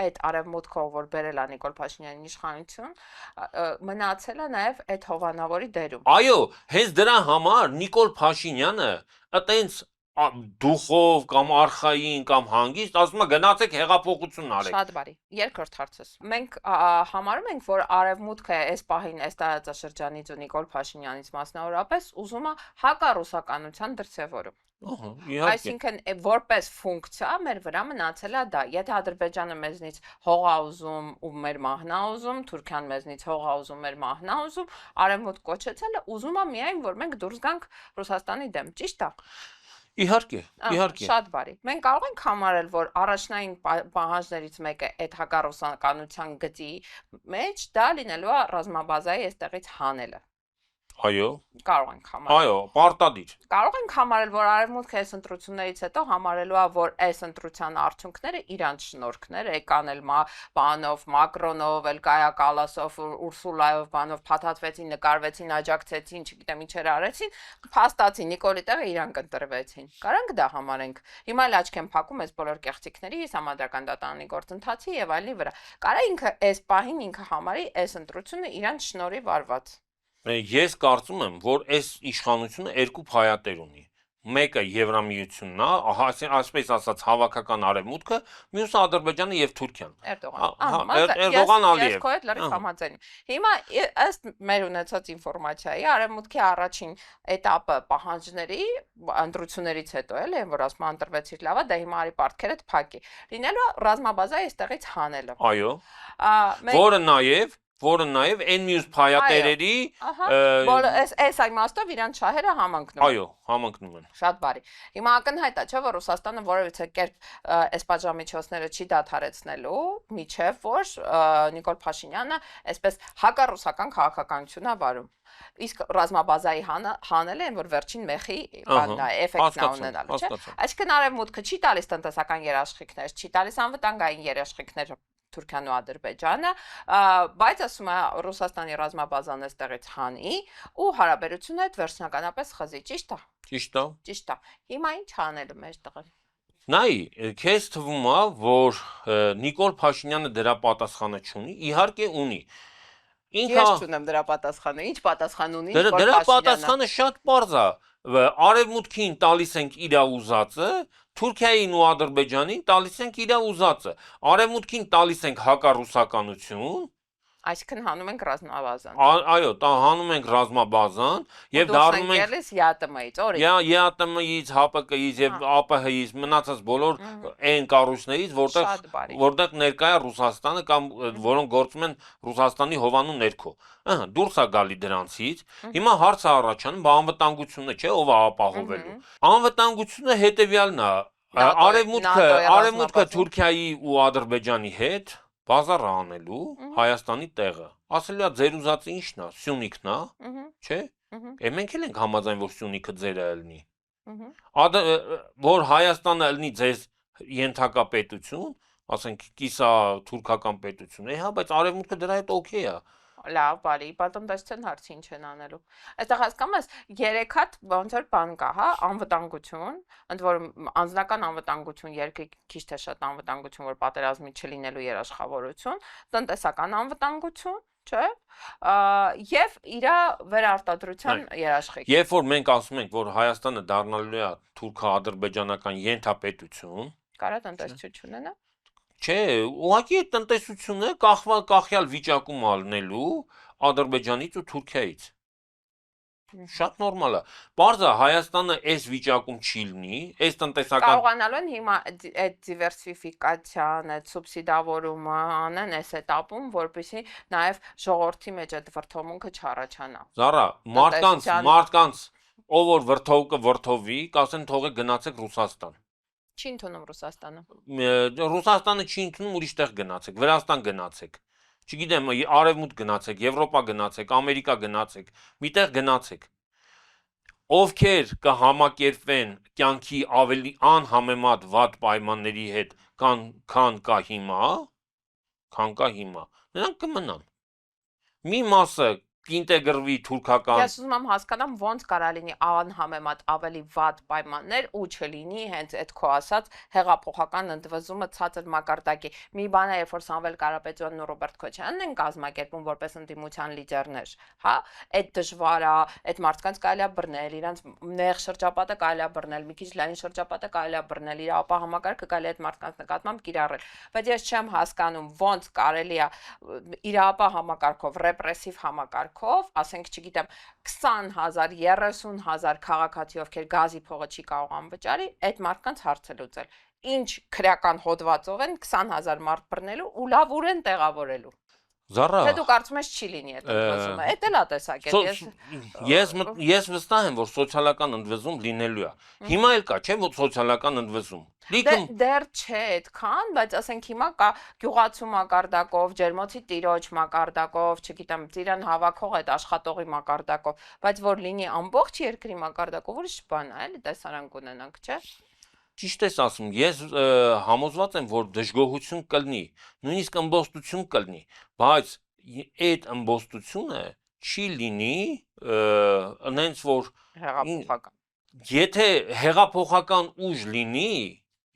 Speaker 2: այդ արևմուտքով, որ բերել է Նիկոլ Փաշինյանին իշխանություն, մնացել է նաև այդ հովանավորի դերում։
Speaker 1: Այո, հենց դրա համար Նիկոլ Փաշինյանը այտենց դուխով կամ արխային կամ հանգիստ ասում է գնացեք հեղափոխություն արեք։
Speaker 2: Շատ բարի։ Երկրորդ հարցս։ Մենք համարում ենք, որ արևմուտքը այս պահին այս տարածաշրջանից ու Նիկոլ Փաշինյանից մասնավորապես ուզում է հակառուսականության դրսևորում։ Այսինքն որպես ֆունկցիա մեր վրա մնացել է դա։ Եթե Ադրբեջանը մեզնից հող է ուզում ու մեր մահն է ուզում, Թուրքիան մեզնից հող է ուզում, մեր մահն է ուզում, արևմուտք կոչեցել է, ուզում է միայն, որ մենք դուրս գանք Ռուսաստանի դեմ, ճիշտ է։
Speaker 1: Իհարկե։
Speaker 2: Շատ բարի։ Մենք կարող ենք համարել, որ առաջնային պահանջներից մեկը այդ հակառուսականության գծի մեջ դա լինելու է ռազմաբազայի այստեղից հանելը։
Speaker 1: Այո,
Speaker 2: Կարող ենք համարել։
Speaker 1: այո, պարտադիր։
Speaker 2: Կարող ենք համարել, որ արևմուտքը այս ընտրություններից հետո համարելու է, որ այս ընտրության արդյունքները իրանց շնորհքներ եկան էլ բանով, Մակրոնով, էլ Կայա Կալասով, Ուրսուլայով, բանով փաթաթվեցին, նկարվեցին, աջակցեցին, չգիտեմ ինչեր արեցին, փաստացի Նիկոլի տեղը իրանք ընտրվեցին։ Կարանք դա համարենք։ Հիմա էլ աչք եմ փակում այս բոլոր կեղծիքների, համադրական դատարանի գործընթացի եւ այլնի վրա։ Կարա ինքը այս պահին ինքը համարի այս ընտրությունը իրանց շնորհիվ արված։
Speaker 1: Ես կարծում եմ, որ այս իշխանությունը երկու փայատեր ունի։ Մեկը Եվրամիությունն է, այսպես ասած հավաքական արևմուտքը, մյուսը Ադրբեջանը եւ Թուրքիան։ Էրդողան Ալիև։
Speaker 2: Ես քո հետ լրիվ համաձայն եմ։ Հիմա ըստ մեր ունեցած ինֆորմացիայի արևմուտքի առաջին этаպը պահանջների ընտրություններից հետո էլ են, որ ասում ընտրվեցիր լավա, դա հիմա արի պարտքերդ փակի։ Լինելու ռազմաբազա այստեղից հանելը։
Speaker 1: Այո։ Որը նաև այն մյուս փայատերերի
Speaker 2: որ այս իմաստով իրանց շահերը համընկնում են։
Speaker 1: Այո, համընկնում են։
Speaker 2: Շատ բարի։ Հիմա ակնհայտ է, չէ՞, որ Ռուսաստանը որևիցե կերպ այս պատժամիջոցները չի դադարեցնելու, միջև որ Նիկոլ Փաշինյանը այսպես հակառուսական քաղաքականություն է վարում։ Իսկ ռազմաբազայի հանելը են, որ վերջին մեխի բանն է, էֆեկտն է ունենալու, չէ՞։ Այսինքն արևմուտքը չի տալիս տնտեսական երաշխիքներ, չի տալիս անվտանգային երաշխիքներ Թուրքիան ու Ադրբեջանը, բայց ասում է Ռուսաստանի ռազմաբազան այստեղից հանի ու հարաբերությունը այդ վերջնականապես խզի, ճիշտ է։ Ճիշտ է։ Հիմա ինչ անելու մեր տղեր։
Speaker 1: Նայ, քեզ թվում է, որ Նիկոլ Փաշինյանը դրա պատասխանը չունի, իհարկե ունի։
Speaker 2: Ես չունեմ դրա պատասխանը, ինչ պատասխան ունի Նիկոլ
Speaker 1: Փաշինյանը։ Դրա
Speaker 2: պատասխանը
Speaker 1: պատասխանը շատ պարզ է։ Արևմուտքին տալիս ենք իր ուզածը, Թուրքիային ու Ադրբեջանին տալիս ենք իր ուզածը, Արևմուտքին տալիս ենք հակառուսականություն,
Speaker 2: այսինքն հանում ենք ռազմաբազան։
Speaker 1: Այո, հանում ենք ռազմաբազան եւ դառնում ենք
Speaker 2: ԵԱՏՄ-ից, օրինակ։
Speaker 1: ԵԱՏՄ-ից, ՀԱՊԿ-ից եւ ԱՊՀ-ից մնացած բոլոր այն կառույցներից, որտեղ ներկա է Ռուսաստանը կամ որոնք գործում են Ռուսաստանի հովանու ներքո։ Դուրս է գալի դրանցից։ Հիմա հարցը առաջանում, անվտանգությունը չէ, ով է ապահովելու։ Անվտանգությունը հետեւյալն է։ Արևմուտքը Թուրքիայի ու Ադրբեջանի հետ բազար անելու Հայաստանի տեղը։ Ասելու է ձեր ուզածը ի՞նչն է, Սյունիքն է, չէ՞։ Մենք էլ ենք համաձայն, որ Սյունիքը ձերը ելնի։ Որ Հայաստանը ելնի ձեզ ենթակա պետություն, ասենք կիսա թուրքական պետություն, հա, բայց Արևմուտքը դրա հետ օքեյ է։
Speaker 2: Լավ, բարի, պատմտեսության հարցի ինչ են անելու։ Այստեղ հասկանում ես 3 հատ ոնց որ բան կա, հա, անվտանգություն, ընդ որում անձնական անվտանգություն, երկրի քիչ թե շատ անվտանգություն, որ պատերազմի չլինելու երաշխավորություն, տնտեսական անվտանգություն, չէ՞, եւ իր վերարտադրության երաշխիք։
Speaker 1: Երբ որ մենք ասում ենք, որ Հայաստանը դառնալու է թուրքա-ադրբեջանական ենթապետություն,
Speaker 2: կարա տնտեսություն ունենա։
Speaker 1: Չէ, ուղղակի այդ տնտեսությունը կախյալ վիճակում ալնելու Ադրբեջանից ու Թուրքիայից։ Շատ նորմալ է։ Պարզ է, Հայաստանը այս վիճակում չի լինի, այս տնտեսական
Speaker 2: կարողանալու են հիմա այդ դիվերսիֆիկացիան, այդ սուբսիդավորումը անեն այս этаպում, որպեսզի նաև ժողովրդի մեջ այդ վրթովմունքը չառաջանա։
Speaker 1: Զարա, մարդկանց ով որ վրթովի, կասեն թողեք գնացեք Ռուսաստան։
Speaker 2: Չի ընդունում Ռուսաստանը։
Speaker 1: Ռուսաստանը չի ընդունում, ուրիշ տեղ գնացեք, Վրաստան գնացեք։ Չգիտեմ, Արևմուտք գնացեք, Եվրոպա գնացեք, Ամերիկա գնացեք, միտեղ գնացեք։ Ովքեր կհամակերպվեն կյանքի ավելի անհամեմատ վատ պայմանների հետ, քան կա հիմա, նրանք կմնան։ Մի մասը կինտեգրվի թուրքական։
Speaker 2: Ես ուզում եմ հասկանամ ոնց կարա լինի անհամեմատ ավելի վատ պայմաններ ու չլինի հենց այդ քո ասած հեղափոխական ընդվզումը ցածր մակարդակի։ Մի բան է, երբ որ Սամվել Կարապետյանն ու Ռոբերտ Քոչարյանն են կազմակերպում որպես ընդդիմության լիդերներ, հա, այդ դժվար է, այդ մարդկանց կարելի է բռնել, իրանց նեղ շրջապատը կարելի է բռնել, մի քիչ լայն շրջապատը կարելի է բռնել, իր ապահամակարգը կարելի է այդ մարդկանց նկատմամբ կիրառել։ Բայց ես չեմ հասկանում ոնց կարելի է իր ապահամակարգով, ռեպրեսիվ համակարգ ասենք, չգիտեմ, 20,000, 30,000 քաղաքացի, ովքեր գազի փողը չի կարող անվճարի, այդ մարդկանց հարցը լուծել։ Ինչ քրեական հոդվածով են 20,000 մարդ բռնելու ու լավ ուր են տեղավորելու։
Speaker 1: Զառա
Speaker 2: Թե դու կարծում ես չի լինի այդ ընդվզումը։ Էդ էլ է տեսակետ։
Speaker 1: Ես վստահ եմ, որ սոցիալական ընդվզում լինելու է։ Հիմա էլ կա, չէ՞, որ սոցիալական ընդվզում։
Speaker 2: Դեռ չէ այդքան, բայց ասենք հիմա կա գյուղացու մակարդակով, ջերմոցի տիրոջ մակարդակով, չգիտեմ, ծիրան հավաքող այդ աշխատողի մակարդակով, բայց որ լինի ամբողջ երկրի մակարդակով, ուրիշ բան է, էլի տեսարան կունենանք, չէ՞։
Speaker 1: Ճիշտ ես ասում, ես համոզված եմ, որ դժգոհություն կլինի, նույնիսկ ըմբոստություն կլինի, բայց այդ ըմբոստությունը չի լինի նենց որ
Speaker 2: Հեղափոխական։
Speaker 1: եթե հեղափոխական ուժ լինի,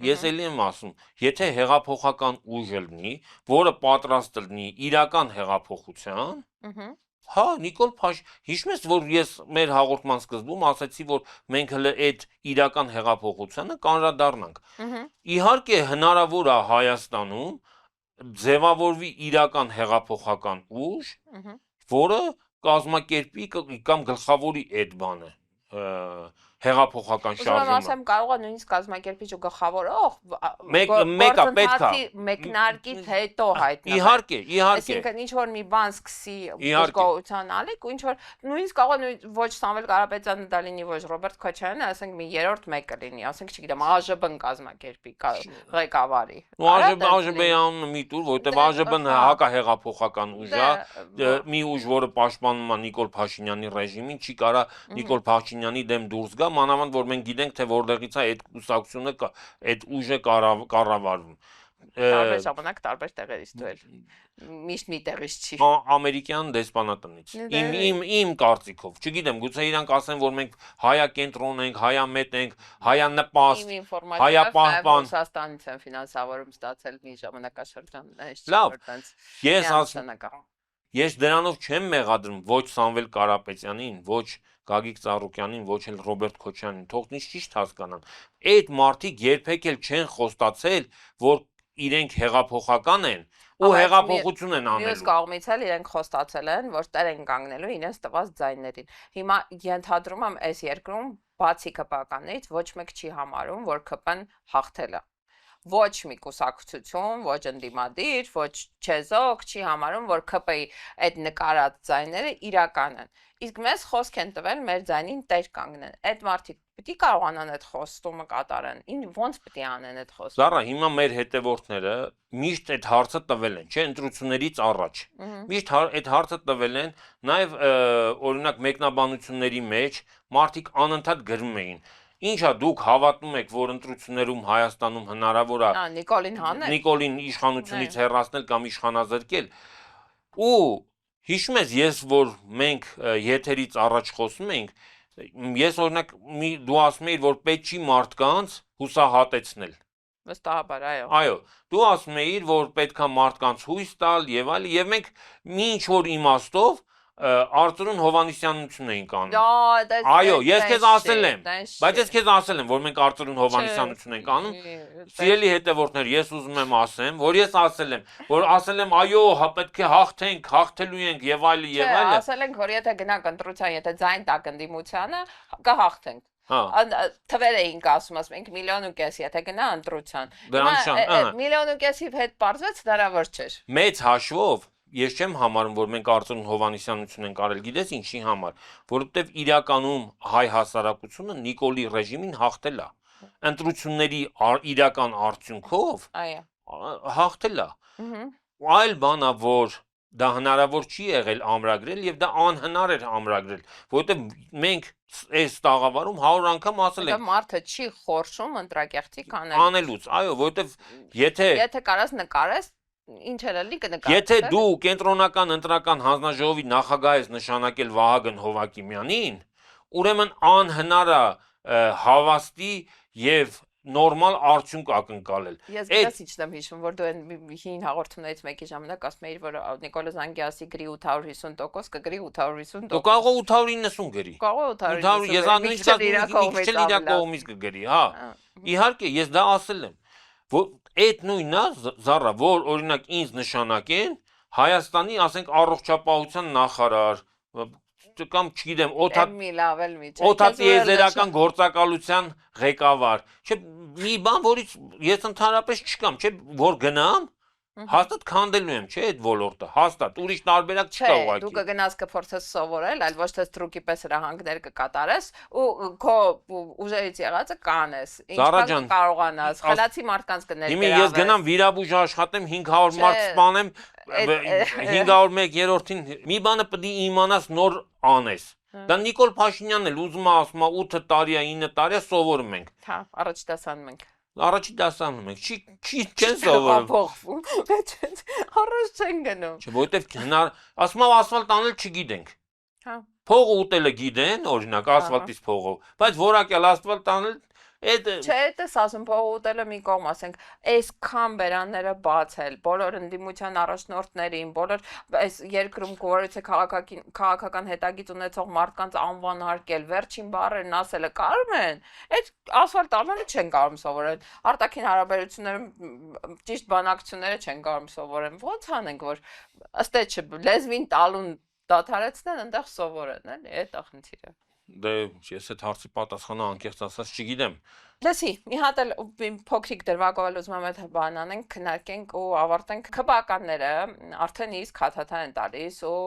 Speaker 1: ես էլի եմ ասում, եթե հեղափոխական ուժ լինի, որը պատրաստ լինի իրական հեղափոխության, հա, Նիկոլ հիշում ես, որ ես մեր հաղորդման սկզբում ասացի, որ մենք հələ այդ իրական հեղափոխությանը կանրադառնանք։ Իհարկե հնարավոր է Հայաստանում ձևավորվի իրական հեղափոխական ուժ, որը կազմակերպի կամ գլխավորի այդ բանը հեղափոխական շարժումը։
Speaker 2: Ասեմ կարող է նույնիսկ կազմակերպիչ ու գլխավորող
Speaker 1: մեկը պետք է
Speaker 2: մեկնարկից հետո հայտնվի։
Speaker 1: Իհարկե։
Speaker 2: Այսինքն ինչ որ մի բան սկսի դժգոհության ալիք, ու ինչ որ նույնիսկ կարող է ոչ Սամվել Կարապետյանը դա լինի, ոչ Ռոբերտ Քոչարյանը, ասենք մի երրորդ մեկը լինի, ասենք չգիտեմ, ԱԺԲ-ն կազմակերպի ղեկավարի։
Speaker 1: Ու ԱԺԲ-ի անունը մի տուր, որտեղ ԱԺԲ-ն հակահեղափոխական ուժ է, մի ուժ, որը պաշտպանում է Նիկոլ Փաշինյանի ռեժիմին, չի կարա Նիկոլ Փաշինյանի դեմ դուրս գա, մանավանդ որ մենք գիտենք, թե որտեղից է այդ կուսակցությունը, այդ ուժը կառավարվում։
Speaker 2: Տարբեր ժամանակ տարբեր տեղերից դուել։ Միշտ մի տեղից չի։
Speaker 1: Ամերիկյան դեսպանատնից։ Իմ կարծիքով, չգիտեմ, գուցե իրանք ասեն, որ մենք հայակենտրոն ենք, հայամետ ենք, հայանպաստ, հայապահպան։
Speaker 2: Ռուսաստանից են ֆինանսավորում ստացել մի ժամանակաշրջան,
Speaker 1: լավ, ես դրանով չեմ մեղադրում ոչ Սամվել Կարապետյանին, ոչ Գագիկ Ծառուկյանին, ոչ էլ Ռոբերտ Քոչարյանին, թող ինձ ճիշտ հասկանան։ Այդ մարդիկ երբեք էլ չեն խոստացել, որ իրենք հեղափոխական են ու հեղափոխություն են անելու։
Speaker 2: Մյուս կողմից էլ իրենք խոստացել են, որ տեր են կանգնելու իրենց տված ձայներին։ Հիմա ենթադրում եմ, այս երկրում բացի ԿՊ-ականից ոչ մեկ չի համարում, որ ԿՊ-ն հաղթել է։ Ոչ մի կուսակցություն, ոչ ընդդիմադիր, ոչ չեզոք չի համարում, որ ԿՊ-ի այդ նկարած ձայները իրական են։ Իսկ մեզ խոսք են տվել մեր ձայնին տեր կանգնեն։ Այդ մարդիկ պիտի կարողանան այդ խոստումը կատարեն։ Ոնց պիտի անեն այդ խոստումը։
Speaker 1: Զառա, հիմա մեր հետևորդները միշտ այդ հարցը տվել են, չէ, ընտրություններից առաջ։ Միշտ այդ հարցը տվել են, նաև օրինակ մեկնաբանությունների մեջ մարդիկ անընդհատ գրում էին. Ինչա դուք հավատում եք, որ ընտրություններում Հայաստանում հնարավոր է Նիկոլին իշխանությունից հեռացնել կամ իշխանազրկել։ Ու հիշում ես, ես որ մենք եթերից առաջ խոսում ենք, ես օրինակ դու ասում էիր, որ պետք չի մարդկանց հուսահատեցնել։
Speaker 2: Վստահաբար, այո։
Speaker 1: Այո, դու ասում էիր, որ պետք է մարդկանց հույս տալ եւ այլ, եւ մենք մի ինչ որ իմաստով Արծրուն Հովանեսյանություն էինք անում։ Այո, ես քեզ ասել եմ, բայց ես քեզ ասել եմ, որ մենք Արծրուն Հովանեսյանություն ենք անում։ Սիրելի հետևորդներ, ես ուզում եմ ասեմ, որ ես ասել եմ, այո, պետք է հաղթենք, հաղթելու ենք եւ այլ եւ այլ։
Speaker 2: Ասել ենք, որ եթե գնանք ընտրության, եթե ձայն տակ ընդդիմությանը, կհաղթենք։ Թվեր էինք ասում, ասում ենք 1.5 միլիոն, եթե գնա ընտրության։ Հիմա 1.5 միլիոնի հետ պարզվեց հնարավոր չէր։
Speaker 1: Մեծ հաշվով ես չեմ համարում, որ մենք Արծրուն Հովանեսյանություն ենք արել, գիտես ինչի համար, որովհետև իրականում հայ հասարակությունը Նիկոլի ռեժիմին հաղթել է։ Ընտրությունների իրական արդյունքով հաղթել է։ Այլ բան է, որ դա հնարավոր չի եղել ամրագրել եւ դա անհնար էր ամրագրել, որովհետև մենք այս տաղավարում 100 անգամ ասել ենք,
Speaker 2: մարդը չի խորշում ընտրակեղծի
Speaker 1: անելուց, այո, որովհետև եթե
Speaker 2: կարաս նկարես ինչ էլի կնկարես։
Speaker 1: Եթե դու կենտրոնական ընտրական հանձնաժողովի նախագահ ես նշանակել Վահագն Հովակիմյանին, ուրեմն անհնար է հավաստի եւ նորմալ արդյունք ակնկալել։
Speaker 2: Ես գիտես ինչ եմ հիշում, որ դու հին հաղորդումներից մեկի ժամանակ ասում էիր, որ Նիկոլը Զանգիասի գրի 850%, կգրի 850%։
Speaker 1: Դու կարող է 890 գրի։
Speaker 2: Կարող է 890։
Speaker 1: Ես նույնիսկ իր կողմից կգրի, հա։ Իհարկե, ես դա ասել եմ։ Այդ նույնն է, Զառա, որ օրինակ ինձ նշանակեն Հայաստանի, ասենք, առողջապահության նախարար կամ չգիտեմ, օդատիեզերական գործակալության ղեկավար, չէ, մի բան, որից ես ընդհանրապես չկամ, չէ, որ գնամ Հաստատ քանդելու եմ, չէ՞, այդ ոլորտը, հաստատ, ուրիշ տարբերակ չկա
Speaker 2: Չէ,
Speaker 1: ուղղակի։
Speaker 2: դու կգնաս կփորձես սովորել, այլ ոչ թե ստրուկի պես հրահանգներ կկատարես ու քո ուժերից եղածը կանես։
Speaker 1: Զարա
Speaker 2: Ինչքան
Speaker 1: ջան,
Speaker 2: կարողանաս, խելացի մարդկանց
Speaker 1: Հիմա ես
Speaker 2: կներգրավես։
Speaker 1: գնամ վիրաբույժ աշխատեմ 500 մարդ
Speaker 2: Չէ,
Speaker 1: սպանեմ
Speaker 2: այդ-
Speaker 1: 501-րդին մի բանը պետք է իմանաս նոր անես։ Դա Նիկոլ Փաշինյանն էլ ուզում է ասում է 8 տարի է 9 տարի է սովորում ենք։
Speaker 2: Հա, առաջ դասանում ենք։
Speaker 1: Առաջի դասանում ենք, չեն սովորում։
Speaker 2: Փոխվում։ Առաջ չեն գնում։
Speaker 1: Չէ, որովհետև ասում եմ ասֆալտ անել չգիտենք։
Speaker 2: Հա։
Speaker 1: Փողը ուտելը գիտեն, օրինակ ասֆալտից փողով, բայց որակյալ ասֆալտ անել այդ
Speaker 2: Չէ, դες ասում փողը ուտելը մի կողմ, ասենք, այսքան բերանները բացել, բոլոր ընդդիմության առաջնորդներին, բոլոր այս երկրում գոյացե քաղաքական հետագիծ ունեցող մարդկանց անվան հարկել, վերջին բառերն ասելը կարում են։ Այդ ասֆալտ անելը չեն կարող սովորել։ Արտաքին հարաբերություններում ճիշտ բանակցությունները չեն կարող սովորեն։ Ո՞նց անենք, որ ըստ էդ լեզվին տալուն դադարեցնեն, այնտեղ սովորեն, էլի, այդ է խնդիրը։
Speaker 1: դե ես այդ հարցի պատասխանը անկեղծ ասած չգիտեմ։
Speaker 2: Լսի, մի հատ էլ փոքրիկ դրվագով ուզում եմ այդ բանն անենք, քննարկենք ու ավարտենք քբականները արդեն իսկ հաթաթա են տալիս ու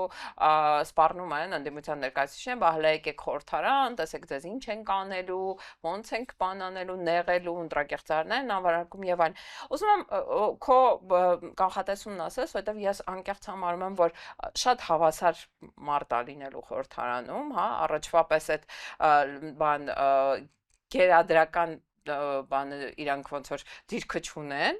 Speaker 2: սպառնում են ընդդիմության ներկայացուցիչին, բահլա եկեք խորհրդարան, տեսեք ձեզ ինչ են կանելու, ոնց ենք բանանելու, նեղելու, ընտրակեղծարներն անվարարկում եւ այլն։ Ուզում եմ քո կանխատեսումն ասես, որովհետեւ ես անկեղծ համարում եմ, որ շատ հավասար մարդ է լինելու խորհրդարանում, հա, առաջվա պես այդ բան գերադրական բանը իրանք ոնց որ դիրքը չունեն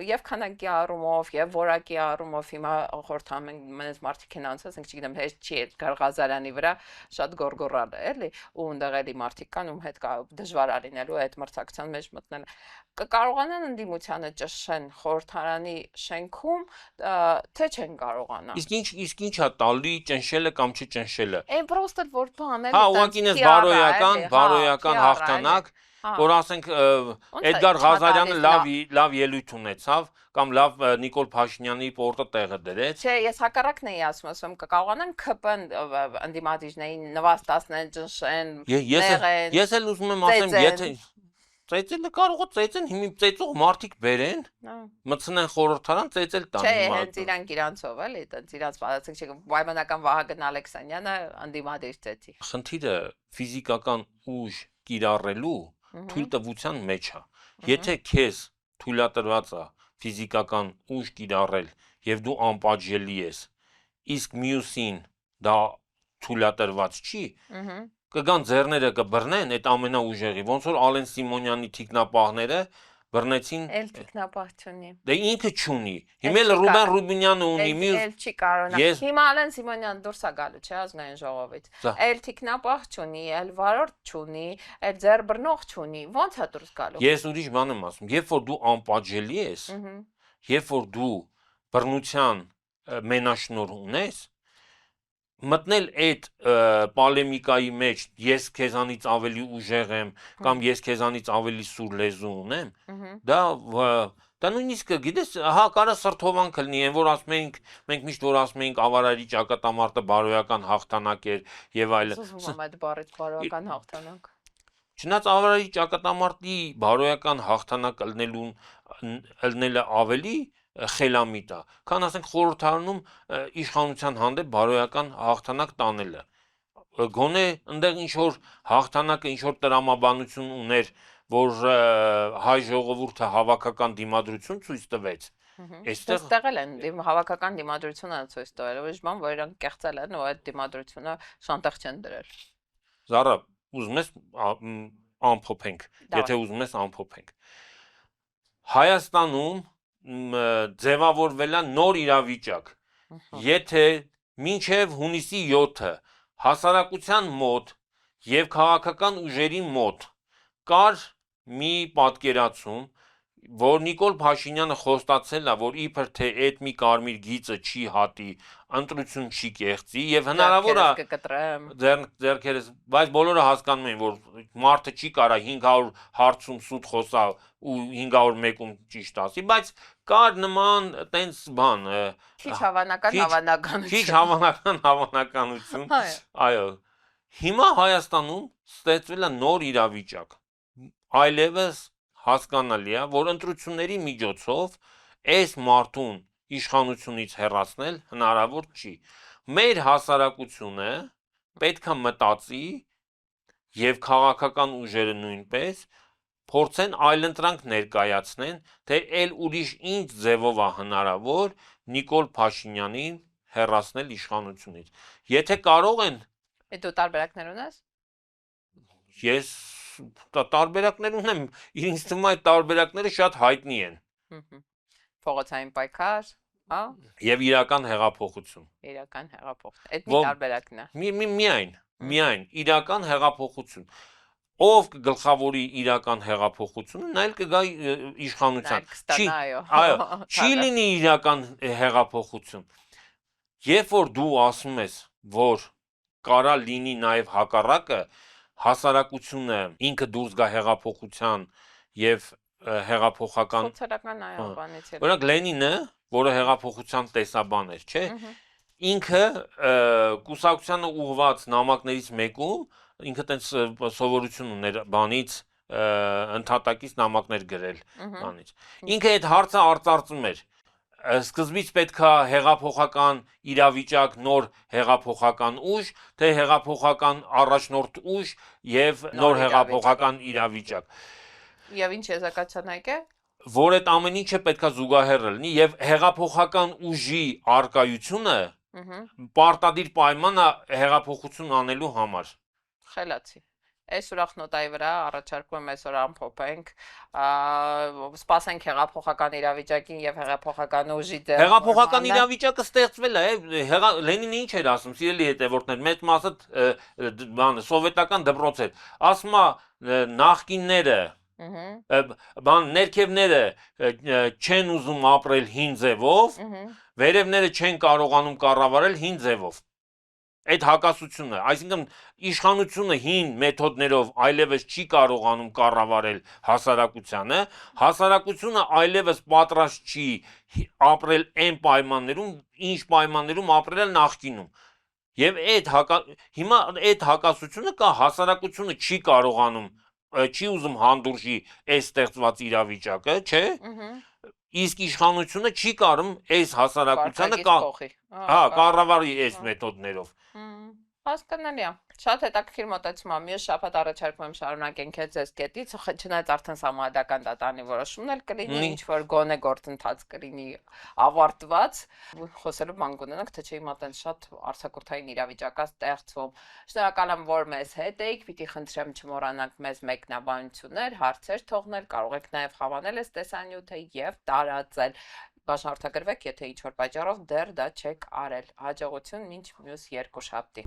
Speaker 2: եւ քանակի առումով եւ որակի առումով հիմա խորհրդանում են մենս մարդիկ են անցած, ասենք չգիտեմ, հեշտ չի Էդգար Ղազարյանի վրա շատ գորգորալ է, էլի, ու ընդեղ էլի մարդիկ կան, ում հետ դժվար է լինելու այդ մրցակցության մեջ մտնել։ Կկարողանան ընդդիմությանը ճշշեն խորհրդարանի շենքում, թե չեն կարողանա։
Speaker 1: Իսկ ինչ է տալի ճնշելը կամ չճնշելը։
Speaker 2: Այն պրոստը որ բան
Speaker 1: Հա, ուղղակի ես բարոյական հաղթանակ, որ ասենք Էդգար Ղազարյանը լավ ելույթ ունեցավ կամ լավ Նիկոլ Փաշինյանի պորտը տեղը դրեց։
Speaker 2: Չէ, ես հակառակն էի ասում, կկարողանան ԿՊ-ն ընդդիմադիրներին նվաստացնեն, ճնշեն, նեղեն։
Speaker 1: Ես էլ ուզում եմ ասեմ, եթե ծեծելը կարող է ծեծեն, հիմա ծեծող մարդիկ բերեն, մտցնեն խորհրդարան, ծեծել տան։
Speaker 2: Չէ, հենց իրանցով էլի, տենց իրանց պատասխանք չէ, պայմանական Վահագն Ալեքսանյանը ընդդիմադիր ծեծի։
Speaker 1: Խնդիրը ֆիզիկական ուժ կիրառելու թույլտվության մեջ է։ Եթե քեզ թույլատրված է ֆիզիկական ուժ կիրառել եւ դու անպատժելի ես, իսկ մյուսին դա թույլատրված չի, կգան ձեռները կբռնեն այդ ամենաուժեղի, ոնց որ Ալեն Սիմոնյանի թիկնապահները բռնեցին։
Speaker 2: Էլ թիկնապահ չունի։
Speaker 1: Դե ինքը չունի։ Հիմա էլ Ռուբեն Ռուբինյանը ունի, մյուս
Speaker 2: էլ չի կարողանա։ Հիմա Ալեն Սիմոնյանը դուրս է գալու, չէ, ազգային ժողովից։ Էլ թիկնապահ չունի, էլ վարորդ չունի, էլ ձեռբռնող չունի։ Ո՞նց է դուրս գալու։
Speaker 1: Ես ուրիշ բան եմ ասում, երբ որ դու անպատժելի ես, երբ որ դու բռնության մենաշնորհ ունես, մտնել այդ պոլեմիկայի մեջ ես քեզանից ավելի ուժեղ եմ կամ ես քեզանից ավելի սուր լեզու ունեմ, դա նույնիսկ գիտես, հա կարա սրթովանք լինի, այն որ ասում ենք, մենք միշտ որ ասում ենք ավարարի ճակատամարտը բարոյական հաղթանակ էր եւ այլն։
Speaker 2: Սուզվում եմ այդ բառից բարոյական հաղթանակ։
Speaker 1: Չնայած ավարարի ճակատամարտի բարոյական հաղթանակ ելնելը ավելի խելամիտ է, քան ասենք խորհրդարանում իշխանության հանդեպ բարոյական հաղթանակ տանելը։ Գոնե այնտեղ ինչ որ հաղթանակը ինչ որ տրամաբանություն ուներ, որ հայ ժողովուրդը հավաքական դիմադրություն ցույց տվեց։
Speaker 2: Այստեղ էլ են հավաքական դիմադրությունը ցույց տվել, ոչ բան, որ իրանք կեղծել են ու այդ դիմադրությունը շանտեղ չեն դրել։
Speaker 1: Զարա, ուզում ես ամփոփենք, եթե ուզում ես ամփոփենք։ Հայաստանում ձևավորվել է նոր իրավիճակ, եթե մինչև հունիսի 7-ը հասարակության մոտ եւ քաղաքական ուժերի մոտ կար մի պատկերացում, որ Նիկոլ Փաշինյանը խոստացել է, որ իբր թե այդ մի կարմիր գիծը չի հատի, ընտրություն չի կեղծի եւ հնարավոր է ձեռքերս, բայց բոլորը հասկանում են, որ մարդը չի կարա 500 հարցում սուտ խոսա ու 501-ում ճիշտ ասի, բայց կար նման տենց բան,
Speaker 2: քիչ հավանականություն։
Speaker 1: Քիչ հավանականություն։ Այո։ Հիմա Հայաստանում ստեղծվել է նոր իրավիճակ։ Այլևս հասկանալի է, որ ընտրությունների միջոցով այս մարդուն իշխանությունից հեռացնել հնարավոր չի։ Մեր հասարակությունը պետք է մտածի եւ քաղաքական ուժերը նույնպես փորձեն այլընտրանք ներկայացնեն, թե այլ ուրիշ ինչ ձևով է հնարավոր Նիկոլ Փաշինյանին հեռացնել իշխանությունից։ Եթե կարող են,
Speaker 2: Դու տարբերակներ ունես։
Speaker 1: ես տարբերակներ ունեմ, ինձ թվում է այդ տարբերակները շատ հայտնի են։
Speaker 2: Փողոցային պայքար, հա,
Speaker 1: Եվ իրական հեղափոխություն։
Speaker 2: իրական հեղափոխություն։ Այդ մի տարբերակն է։
Speaker 1: Միայն իրական հեղափոխություն։ Ով կգլխավորի իրական հեղափոխությունը, նա էլ կգա իշխանության։ Այո, չի լինի իրական հեղափոխություն։ Երբ որ դու ասում ես, որ կարա լինի նաև հակառակը, հասարակությունը ինքը դուրս գա հեղափոխության եւ հեղափոխական
Speaker 2: Սոցիալական այո, բանից է։
Speaker 1: Օրինակ Լենինը, որը հեղափոխության տեսաբան էր, չէ՞, ինքը կուսակցությանը ուղված նամակներից մեկում ինքը տենց սովորություն ուներ բանից ընդհատակից նամակներ գրել բանից։ Ինքը այդ հարցը արծարծում էր։ Սկզբից պետքա հեղափոխական իրավիճակ, նոր հեղափոխական ուժ, թե հեղափոխական առաջնորդ ուժ եւ նոր հեղափոխական իրավիճակ։
Speaker 2: Եվ ինչ եզրակացության եկե։
Speaker 1: Որ այդ ամեն ինչը պետքա զուգահեռ լինի եւ հեղափոխական ուժի արկայությունը պարտադիր պայման է հեղափոխություն անելու համար։
Speaker 2: Խելացի։ Այս ուրախ նոտայի վրա առաջարկում եմ այսօր ամփոփենք, սպասենք հեղափոխական իրավիճակին եւ հեղափոխական ուժի դեր։
Speaker 1: Հեղափոխական իրավիճակը ստեղծվել է, Լենինը ինչ էր ասում, սիրելի հետևորդներ, մեծ մասը բանը սովետական դպրոց էր։ Ասում է նախկինները ներքևները չեն ուզում ապրել հին ձևով, վերևները չեն կարողանում կառավարել հին ձևով։ Այդ հակասությունը, այսինքն իշխանությունը հին մեթոդներով այլևս չի կարողանում կառավարել հասարակությանը, հասարակությունը այլևս պատրաստ չի ապրել այն պայմաններում, ինչ պայմաններում ապրել է նախկինում։ Եվ հիմա այդ հակասությունը կա, հասարակությունը չի կարողանում չի ուզում հանդուրժի այս ստեղծված իրավիճակը, չէ՞։ Իսկ իշխանությունը չի կարում այս հասարակությանը կառավարի այս մեթոդներով։
Speaker 2: Հասկանալի է։ Շատ հետաքրքիր մոտեցում է։ Մյուս շաբաթ առաջարկում եմ շարունակենք այդ կետից, չնայած արդեն համահայկական դատանի որոշումն էլ կլինի, ինչ որ գոնե գործընթաց կլինի ավարտված։ Խոսելու բան կունենանք, թե չէ հիմա տենց շատ արձակուրդային իրավիճակ է ստեղծվում։ Շնորհակալ եմ, որ մեզ հետ եք, պիտի խնդրեմ չմոռանաք մեզ մեկնաբանություններ, հարցեր թողնել, կարող եք նաև հավանել այս տեսանյութը եւ տարածել։ Բաժանորդագրվեք, եթե ինչ-որ պատճառով դեռ դա չեք արել։ Հաջողություն մինչ մյուս երկուշաբթի։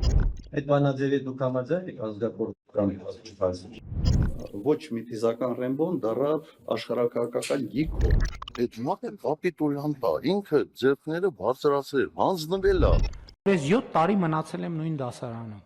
Speaker 3: Այդ բանաձևի դուք համաձայն եք ազգակործական հասցեին։ Ոչ մի տիզական Ռեմբոն դառավ աշխարհակահաղական գիգ։
Speaker 4: Այդ մարդը կապիտուլյանտ է, ինքը ձեռքները բարձրացրել, հանձնվել է։
Speaker 5: Ես 7 տարի մնացել եմ նույն դասարանում։